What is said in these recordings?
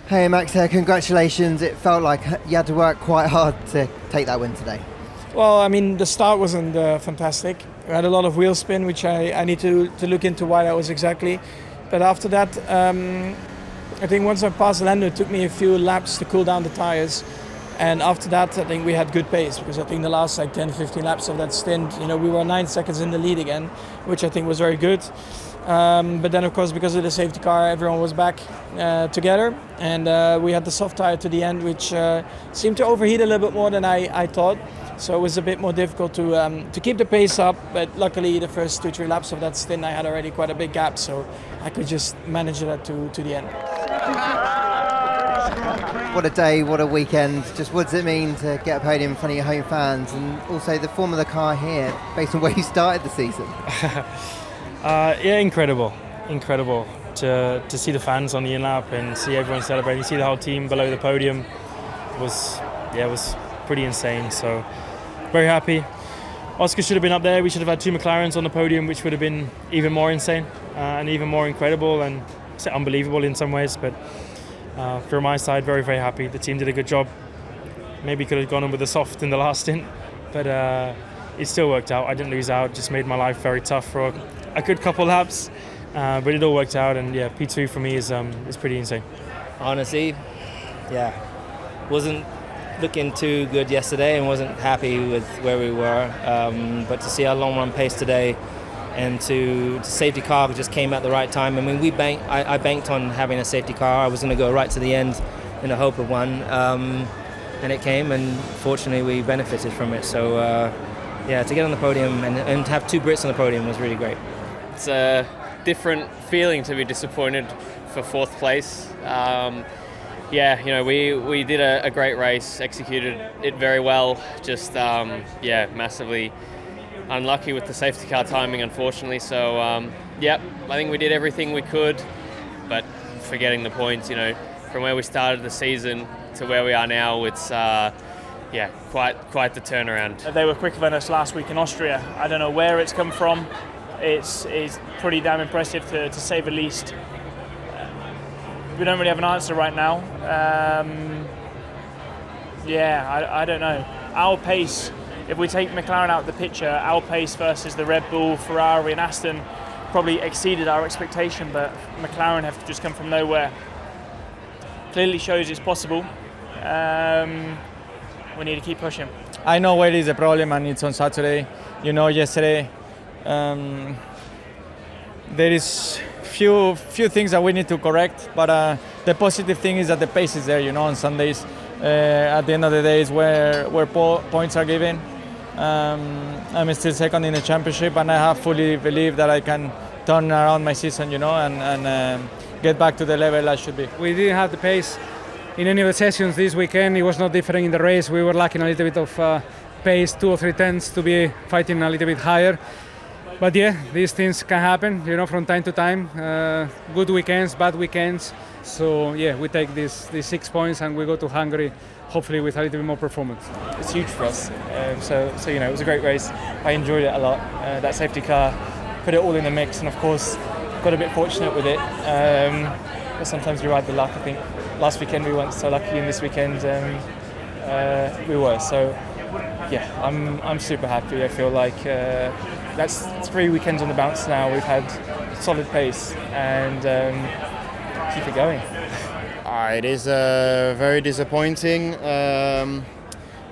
Hey Max, congratulations. It felt like you had to work quite hard to take that win today. Well, I mean, the start wasn't fantastic. We had a lot of wheel spin, which I need to look into why that was exactly. But after that, I think once I passed Lando, it took me a few laps to cool down the tyres. And after that, I think we had good pace, because I think the last 10-15 laps of that stint, we were 9 seconds in the lead again, which I think was very good. But then, of course, because of the safety car, everyone was back together, and we had the soft tyre to the end, which seemed to overheat a little bit more than I thought. So it was a bit more difficult to keep the pace up. But luckily, the first 2-3 laps of that stint, I had already quite a big gap, so I could just manage that to the end. What a day, what a weekend. Just what does it mean to get a podium in front of your home fans, and also the form of the car here, based on where you started the season? Yeah, incredible to see the fans on the in-lap and see everyone celebrating, see the whole team below the podium. It was pretty insane, so very happy. Oscar should have been up there. We should have had 2 McLarens on the podium, which would have been even more insane and even more incredible and unbelievable in some ways. But from my side, very, very happy. The team did a good job. Maybe could have gone on with the soft in the last stint, but it still worked out. I didn't lose out, just made my life very tough for a good couple laps, but it all worked out. And yeah, P2 for me is pretty insane. Honestly, yeah, wasn't looking too good yesterday and wasn't happy with where we were. But to see our long run pace today, and to safety car just came at the right time. I mean, I banked on having a safety car. I was going to go right to the end in the hope of one, and it came, and fortunately we benefited from it. So yeah, to get on the podium and have 2 Brits on the podium was really great. It's a different feeling to be disappointed for 4th place. Yeah, we did a great race, executed it very well. Just massively unlucky with the safety car timing, unfortunately. So I think we did everything we could, but for getting the points, from where we started the season to where we are now, it's quite the turnaround. They were quicker than us last week in Austria. I don't know where it's come from. It's pretty damn impressive to say the least. We don't really have an answer right now. I don't know. Our pace, if we take McLaren out of the picture, our pace versus the Red Bull, Ferrari and Aston probably exceeded our expectation, but McLaren have just come from nowhere. Clearly shows it's possible. We need to keep pushing. I know where is the problem, and it's on Saturday. Yesterday there is few things that we need to correct, but the positive thing is that the pace is there. On Sundays, at the end of the day, is where points are given. I'm still second in the championship, and I have fully believed that I can turn around my season, and get back to the level I should be. We didn't have the pace in any of the sessions this weekend. It was not different in the race. We were lacking a little bit of pace, 2 or 3 tenths to be fighting a little bit higher. But yeah, these things can happen, from time to time. Good weekends, bad weekends. So yeah, we take these 6 points and we go to Hungary, hopefully with a little bit more performance. It's huge for us. So it was a great race. I enjoyed it a lot. That safety car put it all in the mix, and of course got a bit fortunate with it. But sometimes you ride the luck. I think last weekend we weren't so lucky, and this weekend we were. So yeah, I'm super happy. I feel like that's 3 weekends on the bounce now. We've had solid pace and keep it going. It is very disappointing. In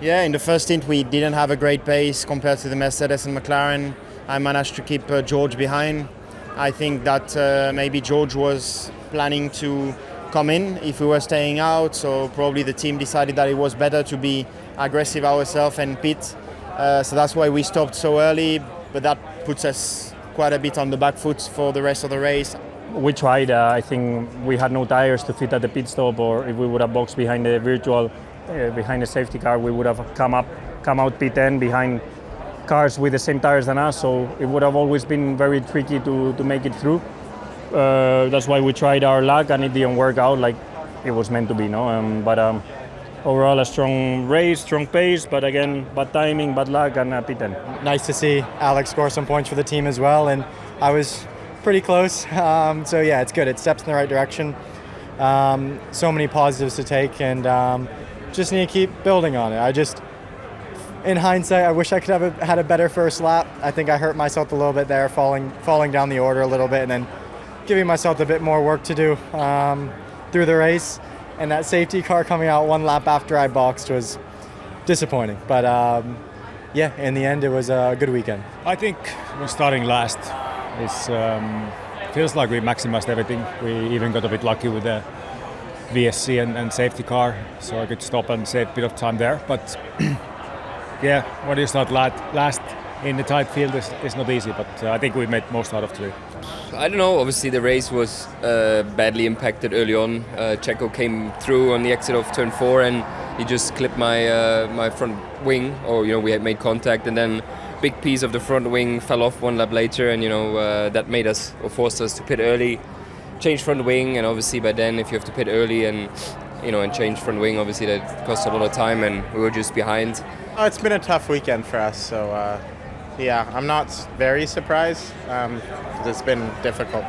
the first stint we didn't have a great pace compared to the Mercedes and McLaren. I managed to keep George behind. I think that maybe George was planning to come in if we were staying out, so probably the team decided that it was better to be aggressive ourselves and pit. So that's why we stopped so early, but that puts us quite a bit on the back foot for the rest of the race. We tried. I think we had no tires to fit at the pit stop, or if we would have boxed behind the virtual, behind the safety car, we would have come out pit end behind cars with the same tires than us. So it would have always been very tricky to make it through. That's why we tried our luck, and it didn't work out like it was meant to be. But overall, a strong race, strong pace, but again, bad timing, bad luck, and pit end. Nice to see Alex score some points for the team as well, and I was pretty close. So yeah, it's good. It steps in the right direction. So many positives to take, and just need to keep building on it. In hindsight, I wish I could have had a better first lap. I think I hurt myself a little bit there, falling down the order a little bit, and then giving myself a bit more work to do through the race. And that safety car coming out one lap after I boxed was disappointing. But in the end, it was a good weekend. I think we're starting last. It feels like we maximized everything. We even got a bit lucky with the VSC and safety car, so I could stop and save a bit of time there. But yeah, when you start last in the tight field, it's not easy, but I think we made most out of today. I don't know, obviously the race was badly impacted early on. Checo came through on the exit of turn 4 and he just clipped my front wing, or we had made contact, and then big piece of the front wing fell off one lap later, and that made us, or forced us to pit early, change front wing, and obviously by then if you have to pit early and change front wing, obviously that costs a lot of time, and we were just behind. It's been a tough weekend for us, so I'm not very surprised. It's been difficult.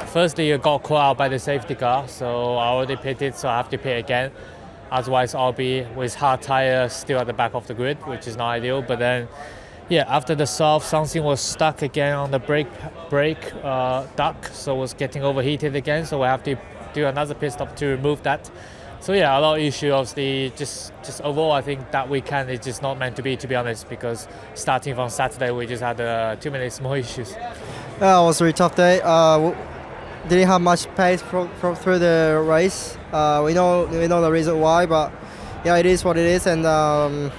Firstly, you got caught out by the safety car, so I already pitted, so I have to pit again. Otherwise, I'll be with hard tire still at the back of the grid, which is not ideal. But then, after the soft, something was stuck again on the brake duct, so it was getting overheated again. So we have to do another pit stop to remove that. So a lot of issue. Obviously, just overall, I think that weekend is just not meant to be honest, because starting from Saturday, we just had too many small issues. It was a really tough day. Didn't have much pace through the race. We know the reason why, but it is what it is, and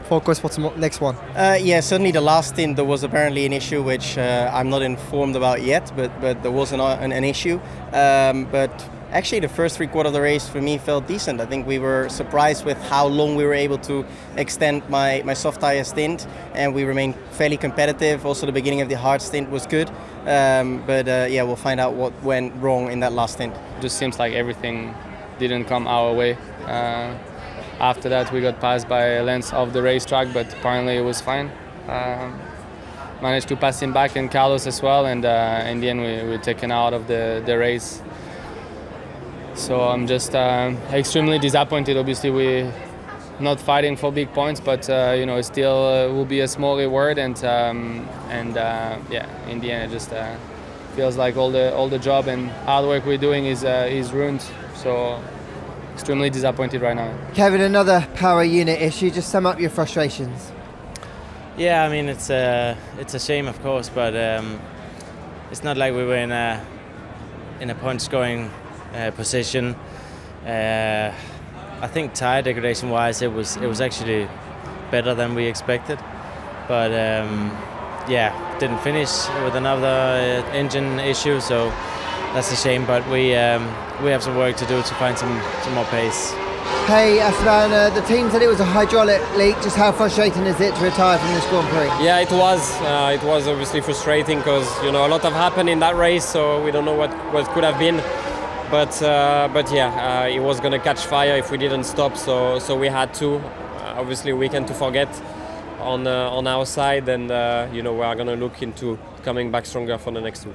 focus what's next one. Certainly the last stint there was apparently an issue which I'm not informed about yet, but there was an issue. But actually the first 3/4 of the race for me felt decent. I think we were surprised with how long we were able to extend my soft tire stint, and we remained fairly competitive. Also the beginning of the hard stint was good, but we'll find out what went wrong in that last stint. Just seems like everything didn't come our way. After that we got passed by a length of the racetrack, but apparently it was fine. Managed to pass him back and Carlos as well, and in the end we were taken out of the race. So I'm just extremely disappointed. Obviously we're not fighting for big points, but it still will be a small reward, and in the end it just feels like all the job and hard work we're doing is ruined. So extremely disappointed right now. Kevin, another power unit issue. Just sum up your frustrations. Yeah, I mean it's a shame, of course, but it's not like we were in a point scoring position. I think tire degradation wise it was actually better than we expected, but didn't finish with another engine issue, so that's a shame, but we have some work to do to find some more pace. Hey Esteban, the team said it was a hydraulic leak. Just how frustrating is it to retire from this Grand Prix? Yeah, it was obviously frustrating because a lot have happened in that race, so we don't know what could have been. But it was going to catch fire if we didn't stop, so we had to. Obviously, weekend to forget on our side, and we are going to look into coming back stronger for the next two.